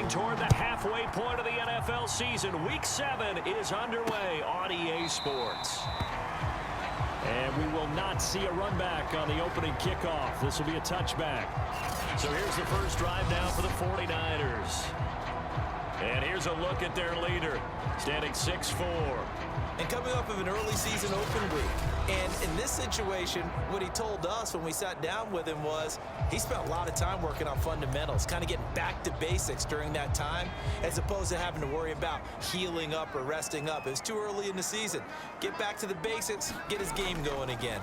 Moving toward the halfway point of the NFL season, Week 7 is underway on EA Sports. And we will not see a run back on the opening kickoff. This will be a touchback. So here's the first drive now for the 49ers. And here's a look at their leader, standing 6'4". And coming off of an early season open week. And in this situation, what he told us when we sat down with him was he spent a lot of time working on fundamentals, kind of getting back to basics during that time, as opposed to having to worry about healing up or resting up. It was too early in the season. Get back to the basics, get his game going again.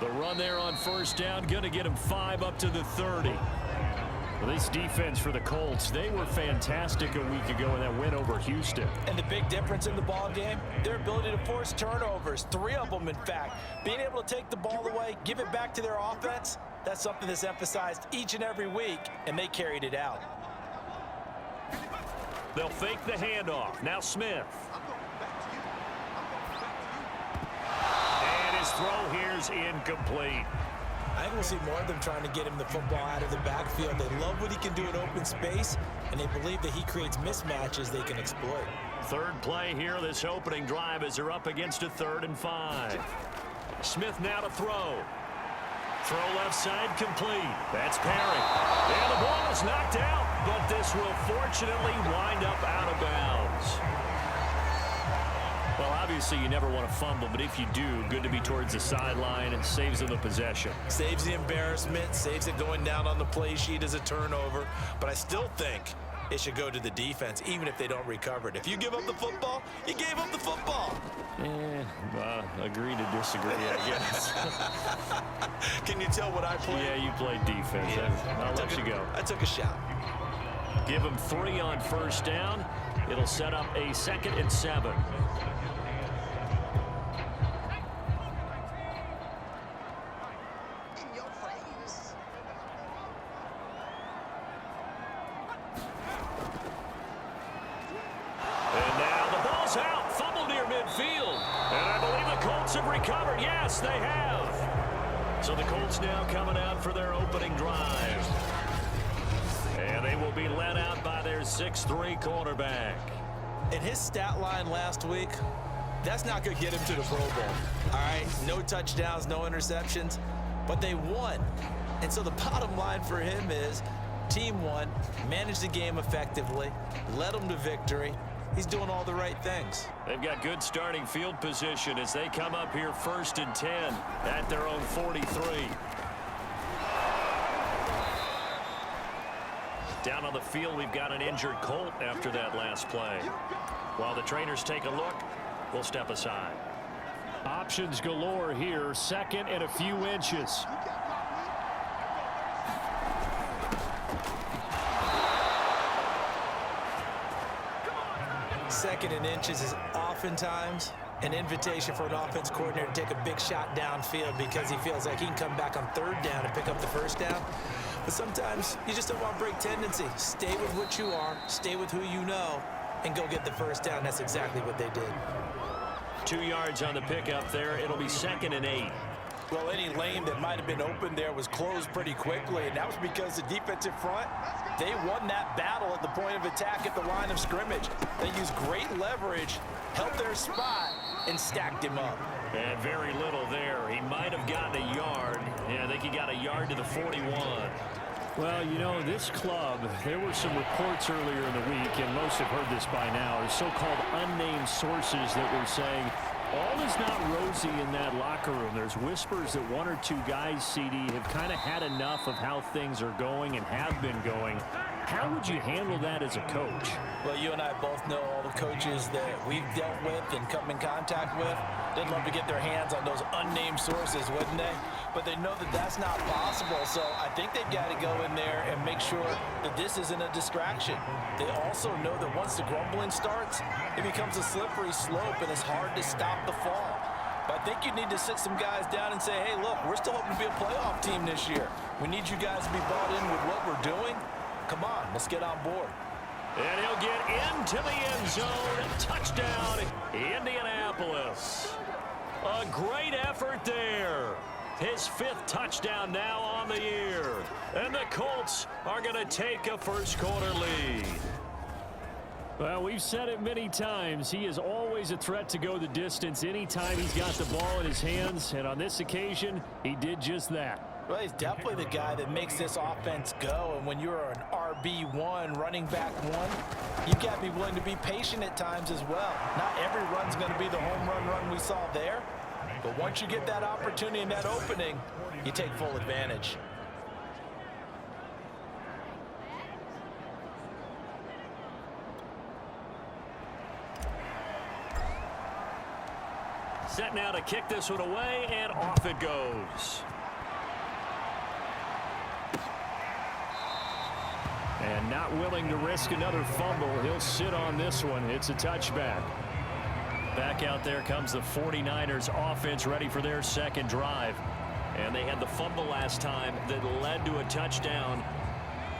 The run there on first down, going to get him 5 up to the 30. Well, this defense for the Colts, they were fantastic a week ago in that win over Houston. And the big difference in the ball game, their ability to force turnovers, 3 of them in fact. Being able to take the ball away, give it back to their offense, that's something that's emphasized each and every week, and they carried it out. They'll fake the handoff. Now Smith. And his throw here's incomplete. I think we'll see more of them trying to get him the football out of the backfield. They love what he can do in open space, and they believe that he creates mismatches they can exploit. Third play here, this opening drive as they're up against a 3rd and 5. Smith now to throw. Throw left side complete. That's Perry. And the ball is knocked out, but this will fortunately wind up out of bounds. Well, obviously, you never want to fumble, but if you do, good to be towards the sideline and saves them the possession. Saves the embarrassment, saves it going down on the play sheet as a turnover. But I still think it should go to the defense, even if they don't recover it. If you give up the football, you gave up the football. Agree to disagree, I guess. Can you tell what I played? Yeah, you played defense. Yeah. I'll let you go. I took a shot. Give him 3 on first down. It'll set up a 2nd and 7. Recovered. Yes, they have. So the Colts now coming out for their opening drive. And they will be led out by their 6'3" quarterback. In his stat line last week, that's not going to get him to the Pro Bowl. All right, no touchdowns, no interceptions, but they won. And so the bottom line for him is team won, managed the game effectively, led them to victory. He's doing all the right things. They've got good starting field position as they come up here 1st and 10 at their own 43. Down on the field, we've got an injured Colt after that last play. While the trainers take a look, we'll step aside. Options galore here, 2nd and a few inches. 2nd and inches is oftentimes an invitation for an offense coordinator to take a big shot downfield because he feels like he can come back on 3rd down and pick up the 1st down. But sometimes you just don't want break tendency. Stay with what you are, stay with who you know, and go get the 1st down. That's exactly what they did. 2 yards on the pickup there. It'll be 2nd and 8. Well, any lane that might have been open there was closed pretty quickly, and that was because the defensive front, they won that battle at the point of attack at the line of scrimmage. They used great leverage, held their spot, and stacked him up. And very little there. He might have gotten a yard. Yeah, I think he got a yard to the 41. Well, you know, this club, there were some reports earlier in the week, and most have heard this by now, are so-called unnamed sources that were saying all is not rosy in that locker room. There's whispers that 1 or 2 guys, CD, have kind of had enough of how things are going and have been going. How would you handle that as a coach? Well, you and I both know all the coaches that we've dealt with and come in contact with. They'd love to get their hands on those unnamed sources, wouldn't they? But they know that that's not possible, so I think they've got to go in there and make sure that this isn't a distraction. They also know that once the grumbling starts, it becomes a slippery slope and it's hard to stop the fall. But I think you need to sit some guys down and say, hey, look, we're still hoping to be a playoff team this year. We need you guys to be bought in with what we're doing. Come on, let's get on board. And he'll get into the end zone. Touchdown, Indianapolis. A great effort there. his 5th touchdown now on the year. And the Colts are going to take a first-quarter lead. Well, we've said it many times. He is always a threat to go the distance anytime he's got the ball in his hands. And on this occasion, he did just that. Well, he's definitely the guy that makes this offense go. And when you're an RB1, running back one, you got to be willing to be patient at times as well. Not every run's going to be the home run we saw there. But once you get that opportunity and that opening, you take full advantage. Set now to kick this one away, and off it goes. And not willing to risk another fumble. He'll sit on this one. It's a touchback. Back out there comes the 49ers offense, ready for their second drive. And they had the fumble last time that led to a touchdown.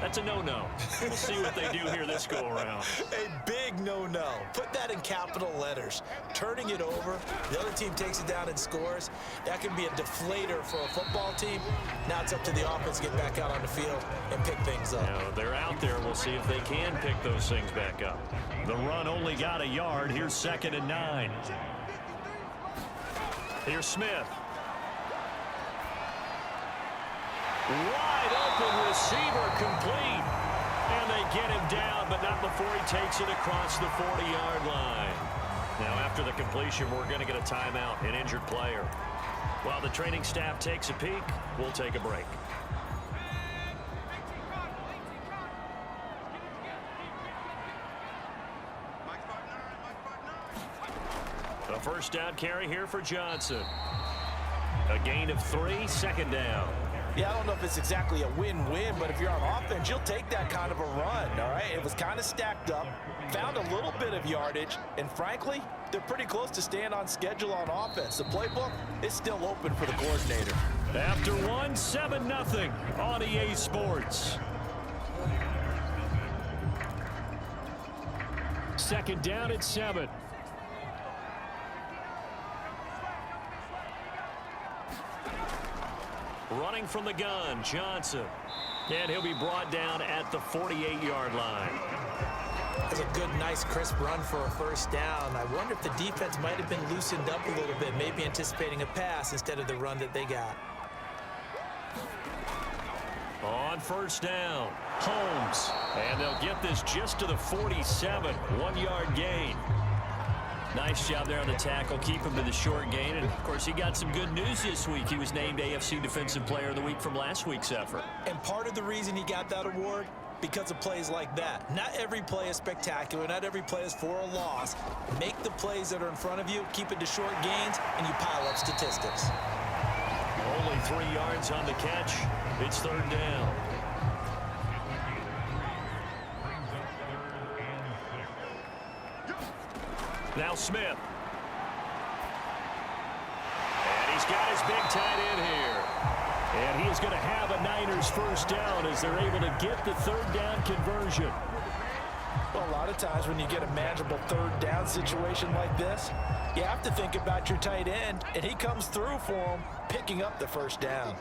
That's a no-no. We'll see what they do here this go-around. A big no-no. Put that in capital letters. Turning it over, the other team takes it down and scores. That can be a deflator for a football team. Now it's up to the offense to get back out on the field and pick things up. Now, they're out there. We'll see if they can pick those things back up. The run only got a yard. Here's 2nd and 9. Here's Smith. Wide open receiver, complete. And they get him down, but not before he takes it across the 40-yard line. Now, after the completion, we're going to get a timeout, an injured player. While the training staff takes a peek, we'll take a break. A first down carry here for Johnson. A gain of 3, 2nd down. Yeah, I don't know if it's exactly a win-win, but if you're on offense, you'll take that kind of a run, all right? It was kind of stacked up, found a little bit of yardage, and frankly, they're pretty close to staying on schedule on offense. The playbook is still open for the coordinator. After one, 7-0 on EA Sports. 2nd down at 7. Running from the gun, Johnson. And he'll be brought down at the 48-yard line. That's a good, nice, crisp run for a first down. I wonder if the defense might have been loosened up a little bit, maybe anticipating a pass instead of the run that they got. On first down, Holmes. And they'll get this just to the 47, 1-yard gain. Nice job there on the tackle. Keep him to the short gain. And, of course, he got some good news this week. He was named AFC Defensive Player of the Week from last week's effort. And part of the reason he got that award, because of plays like that. Not every play is spectacular. Not every play is for a loss. Make the plays that are in front of you, keep it to short gains, and you pile up statistics. Only 3 yards on the catch. It's 3rd down. Now Smith. And he's got his big tight end here. And he is going to have a Niners first down as they're able to get the 3rd down conversion. Well, a lot of times when you get a manageable 3rd down situation like this, you have to think about your tight end, and he comes through for him, picking up the first down.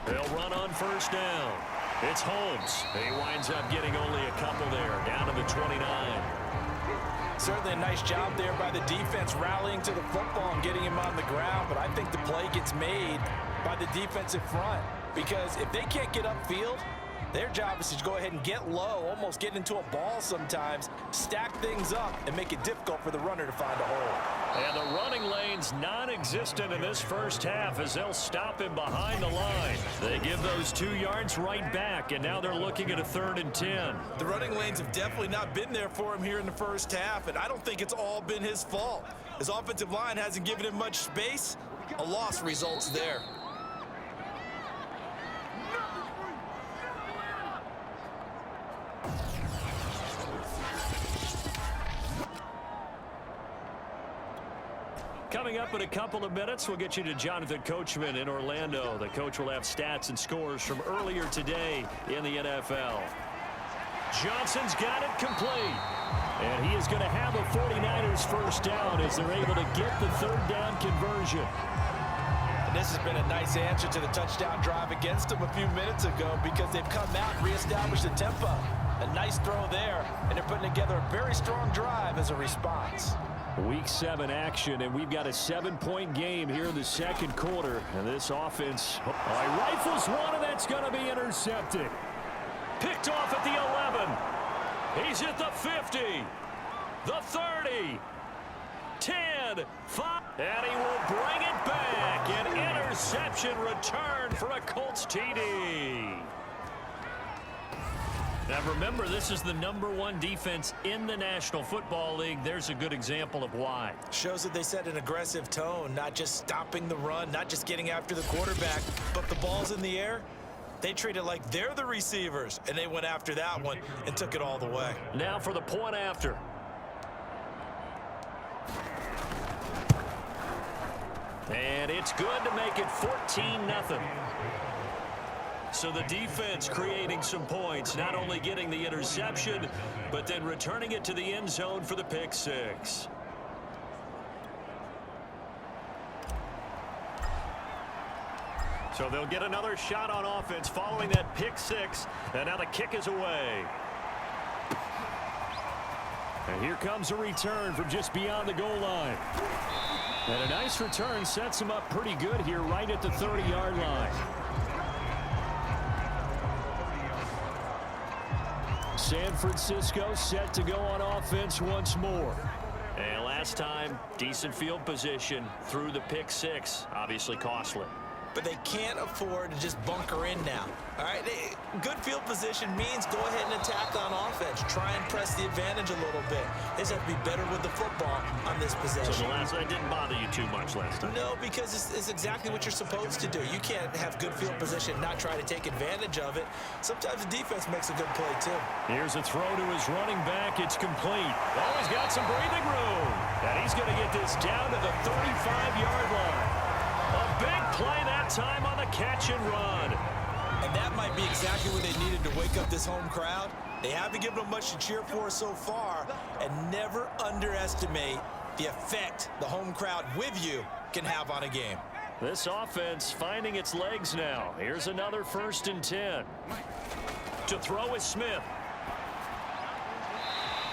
They'll run on first down. It's Holmes. He winds up getting only a couple there, down to the 29. Certainly a nice job there by the defense rallying to the football and getting him on the ground, but I think the play gets made by the defensive front because if they can't get upfield, their job is to go ahead and get low, almost get into a ball sometimes, stack things up, and make it difficult for the runner to find a hole. And the running lane's non-existent in this first half as they'll stop him behind the line. They give those 2 yards right back, and now they're looking at a 3rd and 10. The running lanes have definitely not been there for him here in the first half, and I don't think it's all been his fault. His offensive line hasn't given him much space. A loss results there. Coming up in a couple of minutes, we'll get you to Jonathan Coachman in Orlando. The coach will have stats and scores from earlier today in the NFL. Johnson's got it complete. And he is going to have a 49ers first down as they're able to get the third down conversion. And this has been a nice answer to the touchdown drive against them a few minutes ago because they've come out and reestablished the tempo. A nice throw there, and they're putting together a very strong drive as a response. Week 7 action, and we've got a 7-point game here in the second quarter. And this offense, rifles one, and that's going to be intercepted. Picked off at the 11. He's at the 50, the 30, 10, 5, and he will bring it back. An interception return for a Colts TD. Now remember, this is the #1 defense in the National Football League. There's a good example of why. Shows that they set an aggressive tone, not just stopping the run, not just getting after the quarterback, but the ball's in the air. They treat it like they're the receivers, and they went after that one and took it all the way. Now for the point after. And it's good to make it 14-0. So the defense creating some points, not only getting the interception, but then returning it to the end zone for the pick six. So they'll get another shot on offense following that pick six. And now the kick is away. And here comes a return from just beyond the goal line. And a nice return sets him up pretty good here right at the 30-yard line. San Francisco set to go on offense once more. And last time, decent field position through the pick six. Obviously costly. But they can't afford to just bunker in now. All right, good field position means go ahead and attack on offense. Try and press the advantage a little bit. They just have to be better with the football on this possession. So the last night didn't bother you too much last time? No, because it's exactly what you're supposed to do. You can't have good field position and not try to take advantage of it. Sometimes the defense makes a good play, too. Here's a throw to his running back. It's complete. Oh, he's got some breathing room. And he's going to get this down to the 35-yard line. A big play that time on the catch and run. And that might be exactly what they needed to wake up this home crowd. They haven't given them much to cheer for so far, and never underestimate the effect the home crowd with you can have on a game. This offense finding its legs now. Here's another 1st and 10. To throw is Smith.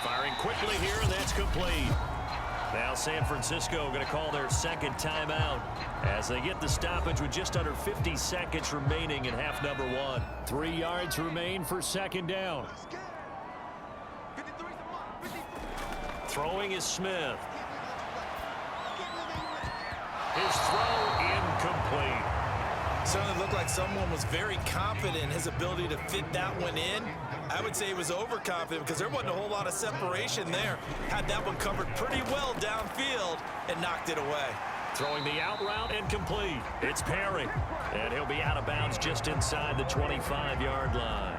Firing quickly here, and that's complete. Now San Francisco going to call their second timeout as they get the stoppage with just under 50 seconds remaining in half number 1. 3 yards remain for second down. Throwing is Smith. His throw incomplete. Certainly looked like someone was very confident in his ability to fit that one in. I would say he was overconfident because there wasn't a whole lot of separation there. Had that one covered pretty well downfield and knocked it away. Throwing the out route and complete. It's Perry. And he'll be out of bounds just inside the 25-yard line.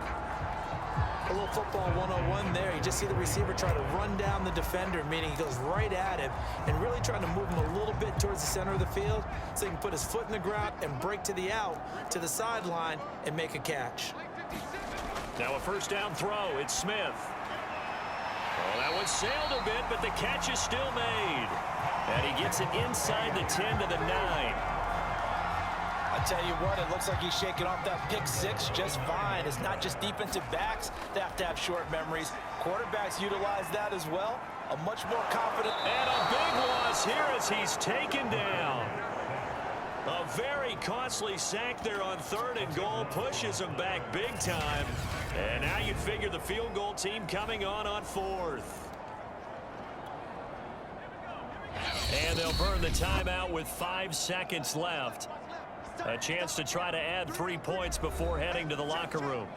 A little football 101 there. You just see the receiver try to run down the defender, meaning he goes right at him and really trying to move him a little bit towards the center of the field so he can put his foot in the ground and break to the out, to the sideline, and make a catch. Now a first down throw. It's Smith. Oh, that one sailed a bit, but the catch is still made. And he gets it inside the 10 to the 9. I tell you what, it looks like he's shaking off that pick six just fine. It's not just defensive backs that have to have short memories. Quarterbacks utilize that as well. A much more confident. And a big loss here as he's taken down. A very costly sack there on 3rd and goal pushes him back big time. And now you'd figure the field goal team coming on 4th. And they'll burn the timeout with 5 seconds left. A chance to try to add 3 points before heading to the locker room.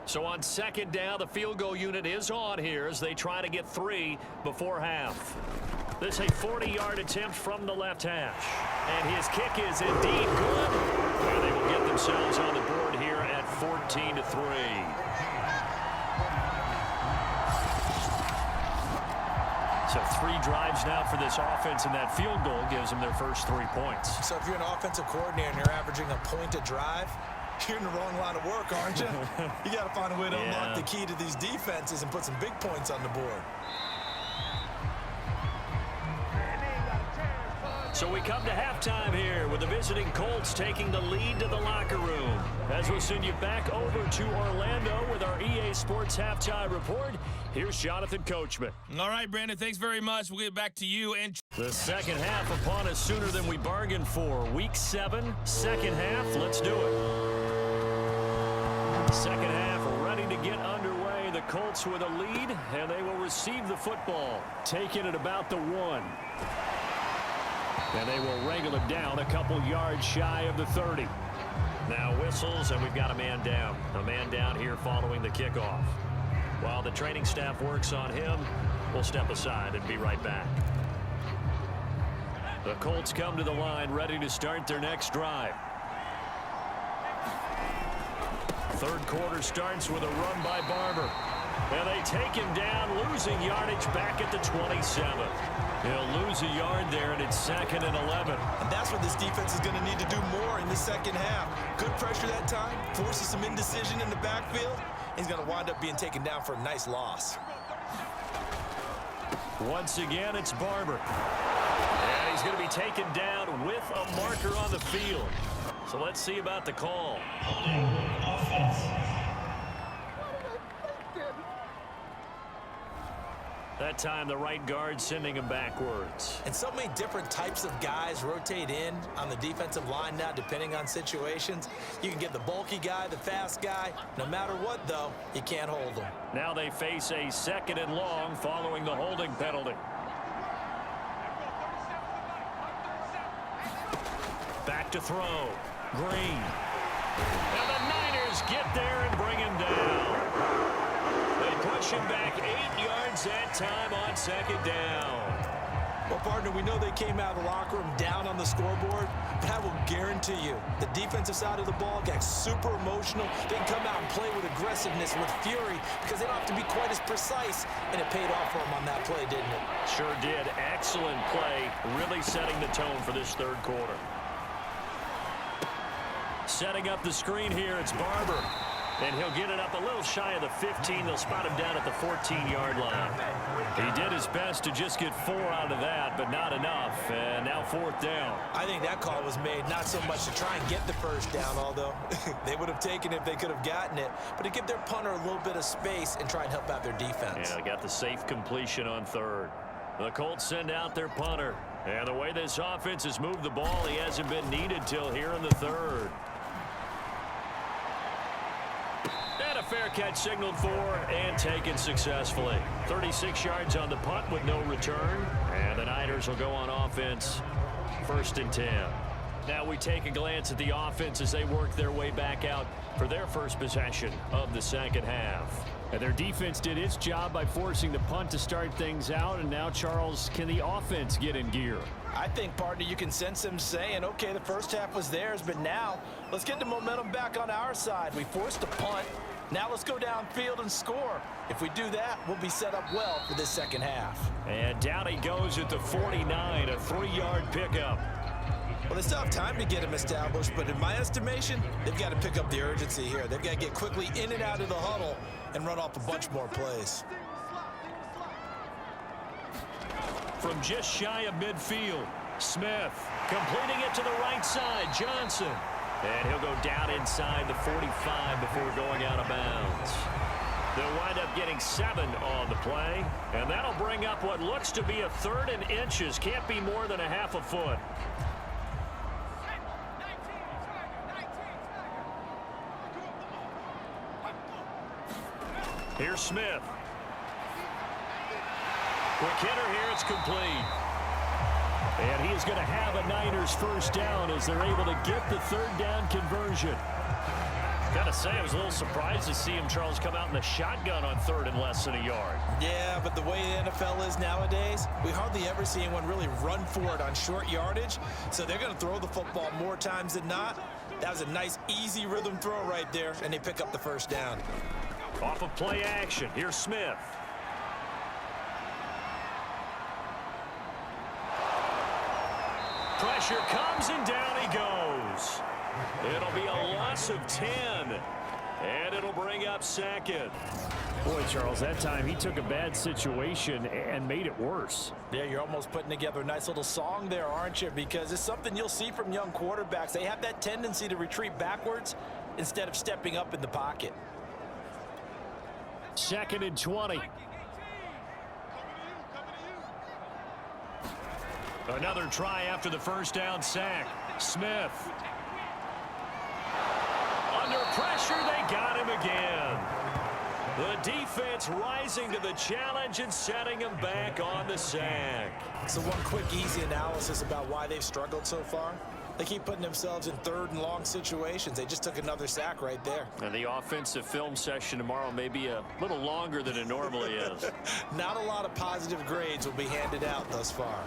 So on second down, the field goal unit is on here as they try to get 3 before half. This is a 40-yard attempt from the left hash. And his kick is indeed good. And they will get themselves on the board here at 14-3. So 3 drives now for this offense, and that field goal gives them their first 3 points. So if you're an offensive coordinator and you're averaging a point a drive, you're in the wrong line of work, aren't you? You got to find a way to unlock the key to these defenses and put some big points on the board. So we come to halftime here with the visiting Colts taking the lead to the locker room. As we'll send you back over to Orlando with our EA Sports Halftime Report, here's Jonathan Coachman. All right, Brandon, thanks very much. We'll get back to you. And the second half upon us sooner than we bargained for. Week 7, second half. Let's do it. Second half ready to get underway. The Colts with a lead, and they will receive the football. Taking it about the 1. And they will wrangle it down a couple yards shy of the 30. Now whistles, and we've got a man down. A man down here following the kickoff. While the training staff works on him, we'll step aside and be right back. The Colts come to the line ready to start their next drive. Third quarter starts with a run by Barber. And they take him down, losing yardage back at the 27. He'll lose a yard there, and it's 2nd and 11. And that's what this defense is going to need to do more in the second half. Good pressure that time, forces some indecision in the backfield. He's going to wind up being taken down for a nice loss. Once again, it's Barber. And he's going to be taken down with a marker on the field. So let's see about the call. That time, the right guard sending him backwards. And so many different types of guys rotate in on the defensive line now, depending on situations. You can get the bulky guy, the fast guy. No matter what, though, you can't hold them. Now they face a 2nd and long following the holding penalty. Back to throw. Green. And the Niners get there and bring him down. They push him back 8 yards that time on 2nd down. Well, partner, we know they came out of the locker room down on the scoreboard, but I will guarantee you the defensive side of the ball got super emotional. They can come out and play with aggressiveness, with fury, because they don't have to be quite as precise, and it paid off for them on that play, didn't it? Sure did. Excellent play, really setting the tone for this third quarter. Setting up the screen here, it's Barber. And he'll get it up a little shy of the 15. They'll spot him down at the 14-yard line. He did his best to just get 4 out of that, but not enough. And now 4th down. I think that call was made not so much to try and get the first down, although they would have taken it if they could have gotten it, but to give their punter a little bit of space and try and help out their defense. Yeah, they got the safe completion on 3rd. The Colts send out their punter. And the way this offense has moved the ball, he hasn't been needed till here in the 3rd. And a fair catch signaled for and taken successfully. 36 yards on the punt with no return. And the Niners will go on offense. 1st and 10. Now we take a glance at the offense as they work their way back out for their first possession of the second half. And their defense did its job by forcing the punt to start things out. And now, Charles, can the offense get in gear? I think, partner, you can sense them saying, okay, the first half was theirs, but now let's get the momentum back on our side. We forced a punt. Now let's go downfield and score. If we do that, we'll be set up well for this second half. And down he goes at the 49, a 3-yard pickup. Well, they still have time to get him established, but in my estimation, they've got to pick up the urgency here. They've got to get quickly in and out of the huddle and run off a bunch more plays. From just shy of midfield, Smith completing it to the right side, Johnson. And he'll go down inside the 45 before going out of bounds. They'll wind up getting 7 on the play, and that'll bring up what looks to be a 3rd and inches. Can't be more than a half a foot. Here's Smith. Quick hitter here, it's complete. And he is going to have a Niners first down as they're able to get the 3rd down conversion. Got to say, I was a little surprised to see him, Charles, come out in the shotgun on 3rd and less than a yard. Yeah, but the way the NFL is nowadays, we hardly ever see anyone really run for it on short yardage. So they're going to throw the football more times than not. That was a nice, easy rhythm throw right there, and they pick up the first down. Off of play action, here's Smith. pressure comes, and down he goes. It'll be a loss of 10, and it'll bring up second. Boy, Charles, that time he took a bad situation and made it worse. Yeah, you're almost putting together a nice little song there, aren't you? Because it's something you'll see from young quarterbacks. They have that tendency to retreat backwards instead of stepping up in the pocket. 2nd and 20. Another try after the first down sack. Smith. Under pressure, they got him again. The defense rising to the challenge and setting him back on the sack. So one quick, easy analysis about why they've struggled so far. They keep putting themselves in 3rd and long situations. They just took another sack right there. And the offensive film session tomorrow may be a little longer than it normally is. Not a lot of positive grades will be handed out thus far.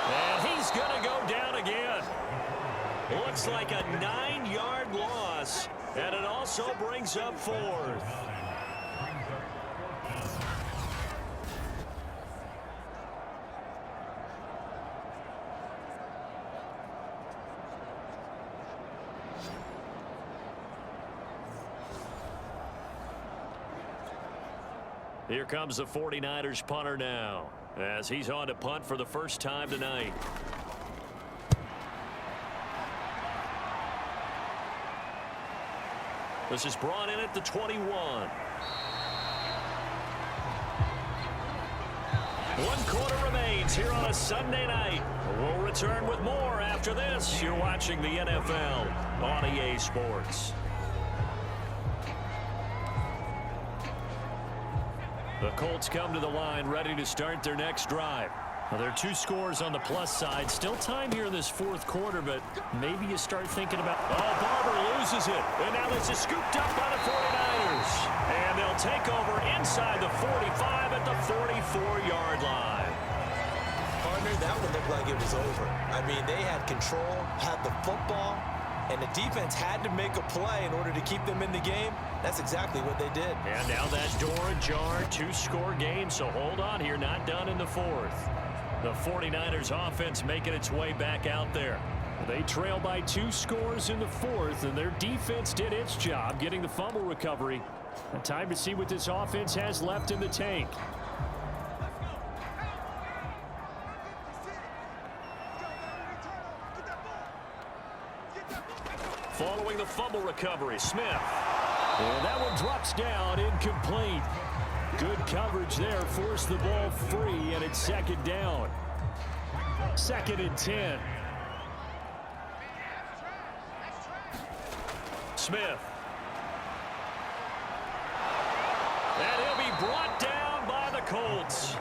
And he's going to go down again. Looks like a 9-yard loss, and it also brings up 4th. Here comes the 49ers punter now, as he's on to punt for the first time tonight. This is brought in at the 21. 1 quarter remains here on a Sunday night. We'll return with more after this. You're watching the NFL on EA Sports. The Colts come to the line ready to start their next drive. Well, there are 2 scores on the plus side. Still time here in this 4th quarter, but maybe you start thinking about... Oh, Barber loses it. And now this is scooped up by the 49ers. And they'll take over inside the 45 at the 44-yard line. Partner, that one looked like it was over. I mean, they had control, had the football, and the defense had to make a play in order to keep them in the game. That's exactly what they did. And now that door ajar, 2-score game, so hold on here, not done in the 4th. The 49ers offense making its way back out there. They trail by 2 scores in the 4th, and their defense did its job getting the fumble recovery. And time to see what this offense has left in the tank. Following the fumble recovery, Smith. And that one drops down, incomplete. Good coverage there, forced the ball free, and it's 2nd down. 2nd and 10. Smith. And he'll be brought down by the Colts.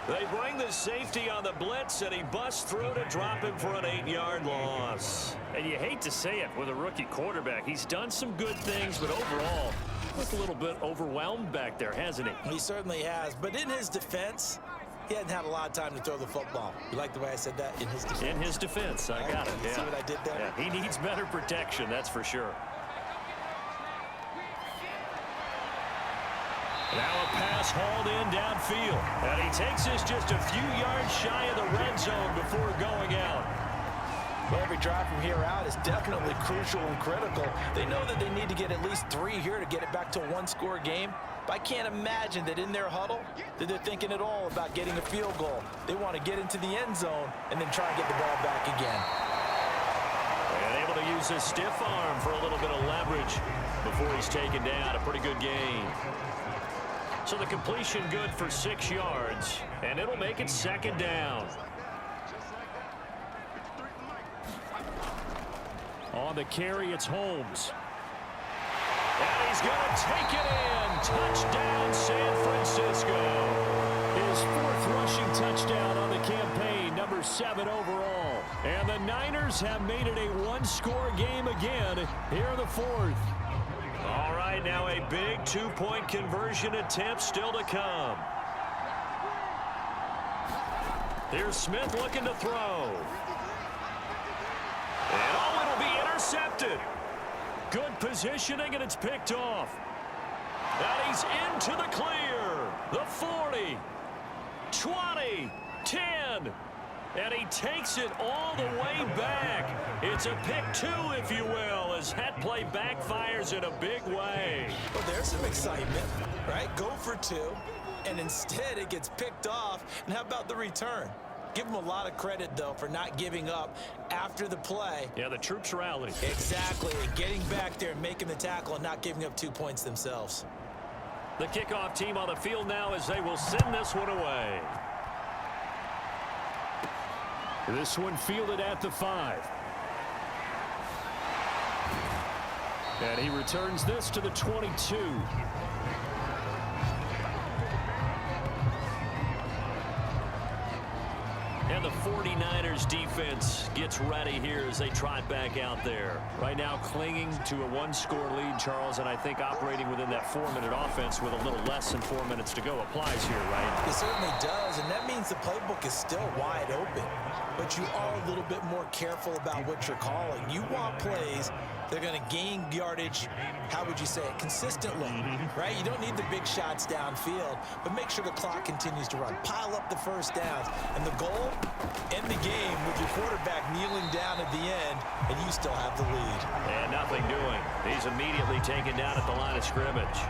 They bring the safety on the blitz, and he busts through to drop him for an 8-yard loss. And you hate to say it with a rookie quarterback. He's done some good things, but overall, looked a little bit overwhelmed back there, hasn't he? He certainly has. But in his defense, he hadn't had a lot of time to throw the football. You like the way I said that? In his defense. In his defense, I got it. Yeah. See what I did there? Yeah, he needs better protection, that's for sure. Now a pass hauled in downfield. And he takes this just a few yards shy of the red zone before going out. Well, every drive from here out is definitely crucial and critical. They know that they need to get at least 3 here to get it back to a 1-score game. But I can't imagine that in their huddle that they're thinking at all about getting a field goal. They want to get into the end zone and then try and get the ball back again. And able to use his stiff arm for a little bit of leverage before he's taken down. A pretty good gain. So the completion good for 6 yards, and it'll make it 2nd down. On the carry, it's Holmes. And he's going to take it in. Touchdown, San Francisco. His 4th rushing touchdown on the campaign, number 7 overall. And the Niners have made it a 1-score game again here in the 4th. All right, now a big 2-point conversion attempt still to come. Here's Smith looking to throw. And oh, it'll be intercepted. Good positioning, and it's picked off. And he's into the clear. The 40. 20, 10. And he takes it all the way back. It's a pick 2, if you will, as that play backfires in a big way. Well, there's some excitement, right? Go for 2, and instead it gets picked off. And how about the return? Give him a lot of credit, though, for not giving up after the play. Yeah, the troops rallied. Exactly, and getting back there and making the tackle and not giving up 2 points themselves. The kickoff team on the field now as they will send this one away. This one fielded at the 5. And he returns this to the 22. And the 49ers defense gets ready here as they trot back out there. Right now clinging to a 1-score lead, Charles, and I think operating within that 4-minute offense with a little less than 4 minutes to go applies here, right? It certainly does, and that means the playbook is still wide open. But you are a little bit more careful about what you're calling. You want plays that are going to gain yardage, how would you say it, consistently, right? You don't need the big shots downfield, but make sure the clock continues to run. Pile up the first downs, and the goal, end the game with your quarterback kneeling down at the end, and you still have the lead. And nothing doing. He's immediately taken down at the line of scrimmage.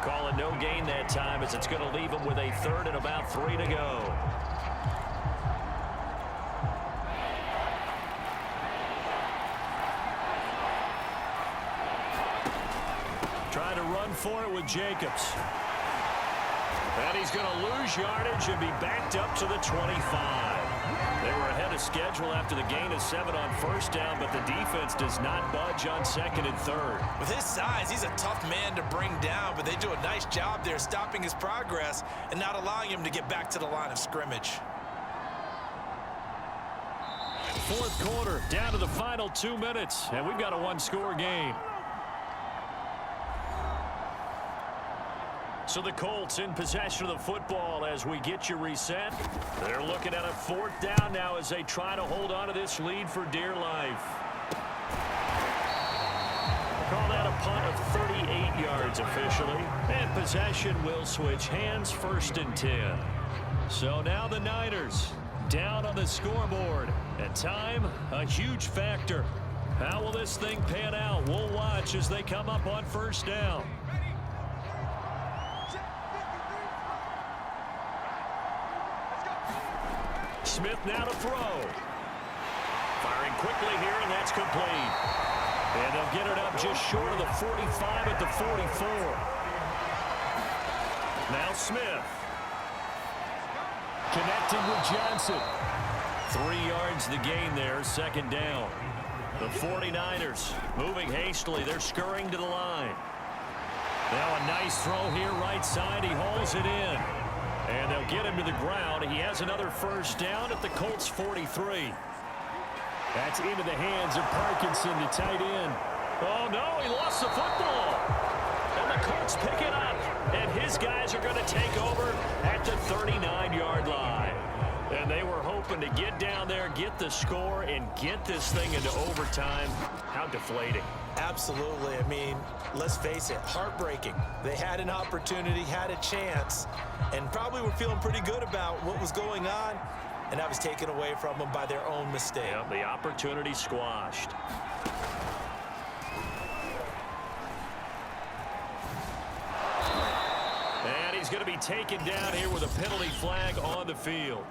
Call it no gain that time as it's going to leave him with a 3rd and about 3 to go. Trying to run for it with Jacobs. And he's going to lose yardage and be backed up to the 25. They were ahead of schedule after the gain of 7 on first down, but the defense does not budge on 2nd and 3rd. With his size, he's a tough man to bring down, but they do a nice job there stopping his progress and not allowing him to get back to the line of scrimmage. 4th quarter, down to the final 2 minutes, and we've got a 1-score game. So the Colts in possession of the football as we get you reset. They're looking at a 4th down now as they try to hold on to this lead for dear life. Call that a punt of 38 yards officially. And possession will switch hands, 1st and 10. So now the Niners down on the scoreboard. And time, a huge factor. How will this thing pan out? We'll watch as they come up on 1st down. Smith now to throw. Firing quickly here, and that's complete. And they'll get it up just short of the 45 at the 44. Now Smith. Connecting with Johnson. 3 yards the gain there, 2nd down. The 49ers moving hastily. They're scurrying to the line. Now a nice throw here right side. He hauls it in. And they'll get him to the ground. He has another 1st down at the Colts 43. That's into the hands of Parkinson, the tight end. Oh, no, he lost the football. And the Colts pick it up. And his guys are going to take over at the 39-yard line. And they were hoping to get down there, get the score, and get this thing into overtime. How deflating. Absolutely. I mean, let's face it, heartbreaking. They had an opportunity, had a chance, and probably were feeling pretty good about what was going on, and that was taken away from them by their own mistake. Yep, the opportunity squashed. And he's going to be taken down here with a penalty flag on the field.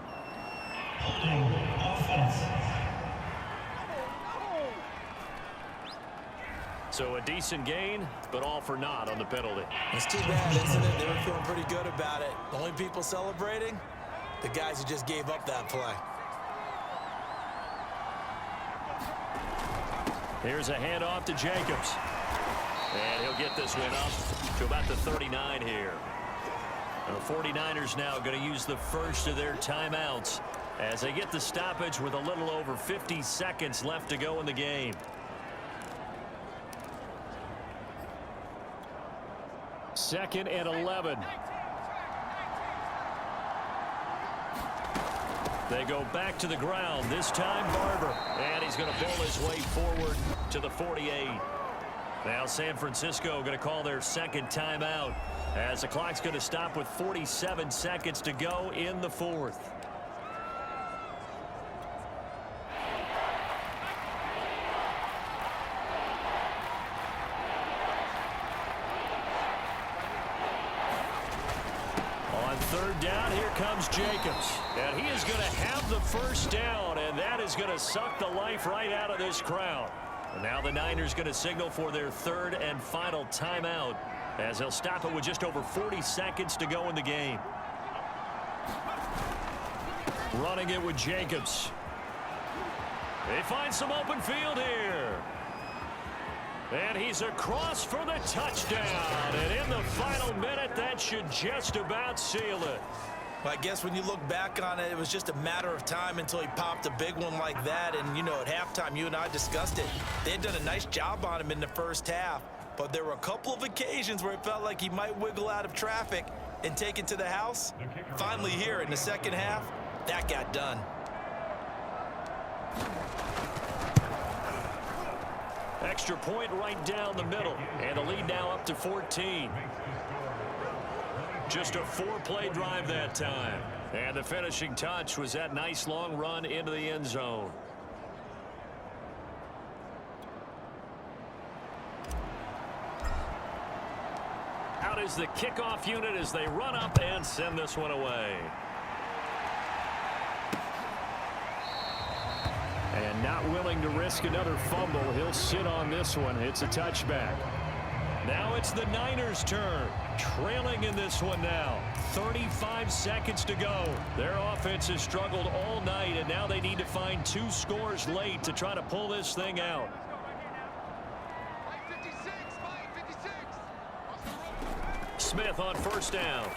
So a decent gain, but all for naught on the penalty. It's too bad, isn't it? They were feeling pretty good about it. The only people celebrating, the guys who just gave up that play. Here's a handoff to Jacobs. And he'll get this one up to about the 39 here. The 49ers now going to use the first of their timeouts as they get the stoppage with a little over 50 seconds left to go in the game. Second and 11. They go back to the ground. This time Barber. And he's going to pull his way forward to the 48. Now San Francisco going to call their second timeout as the clock's going to stop with 47 seconds to go in the fourth. On third down, here comes Jacobs. And he is going to have the first down, and that is going to suck the life right out of this crowd. And now the Niners going to signal for their third and final timeout as they'll stop it with just over 40 seconds to go in the game. Running it with Jacobs. They find some open field here. And he's across for the touchdown. And in the final minute, that should just about seal it. Well, I guess when you look back on it, it was just a matter of time until he popped a big one like that. And, you know, at halftime, you and I discussed it. They had done a nice job on him in the first half. But there were a couple of occasions where it felt like he might wiggle out of traffic and take it to the house. Finally here in the second half, that got done. Extra point right down the middle. And the lead now up to 14. Just a 4-play drive that time. And the finishing touch was that nice long run into the end zone. Out is the kickoff unit as they run up and send this one away. And not willing to risk another fumble. He'll sit on this one. It's a touchback. Now it's the Niners' turn. Trailing in this one now. 35 seconds to go. Their offense has struggled all night, and now they need to find 2 scores late to try to pull this thing out. Smith on first down.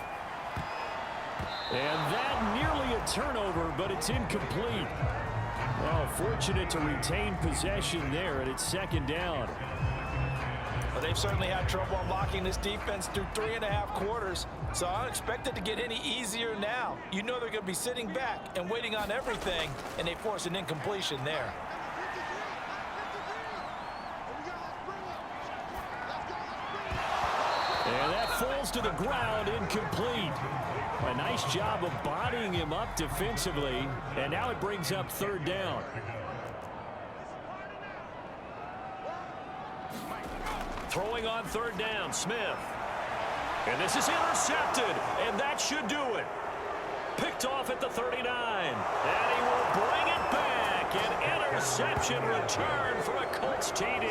And that nearly a turnover, but it's incomplete. Oh, fortunate to retain possession there, and it's second down. Well, they've certainly had trouble unlocking this defense through 3.5 quarters, so I don't expect it to get any easier now. You know they're going to be sitting back and waiting on everything, and they force an incompletion there. And that falls to the ground, incomplete. A nice job of bodying him up defensively, and now it brings up third down. Throwing on third down, Smith. And this is intercepted, and that should do it. Picked off at the 39, and he will bring it back. An interception return for a Colts TD.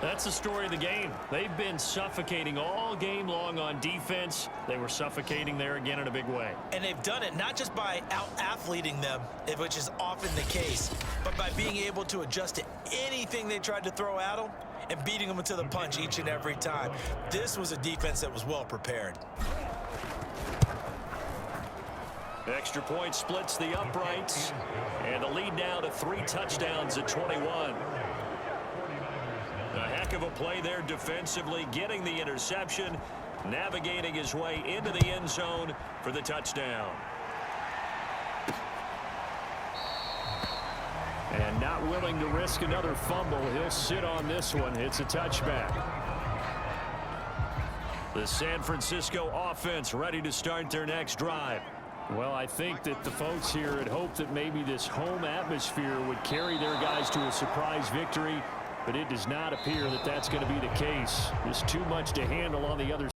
That's the story of the game. They've been suffocating all game long on defense. They were suffocating there again in a big way. And they've done it not just by out-athleting them, which is often the case, but by being able to adjust to anything they tried to throw at them and beating them to the punch each and every time. This was a defense that was well prepared. Extra point splits the uprights, and the lead now to 3 touchdowns at 21. A heck of a play there defensively, getting the interception, navigating his way into the end zone for the touchdown. And not willing to risk another fumble. He'll sit on this one. It's a touchback. The San Francisco offense ready to start their next drive. Well, I think that the folks here had hoped that maybe this home atmosphere would carry their guys to a surprise victory, but it does not appear that that's going to be the case. There's too much to handle on the other side.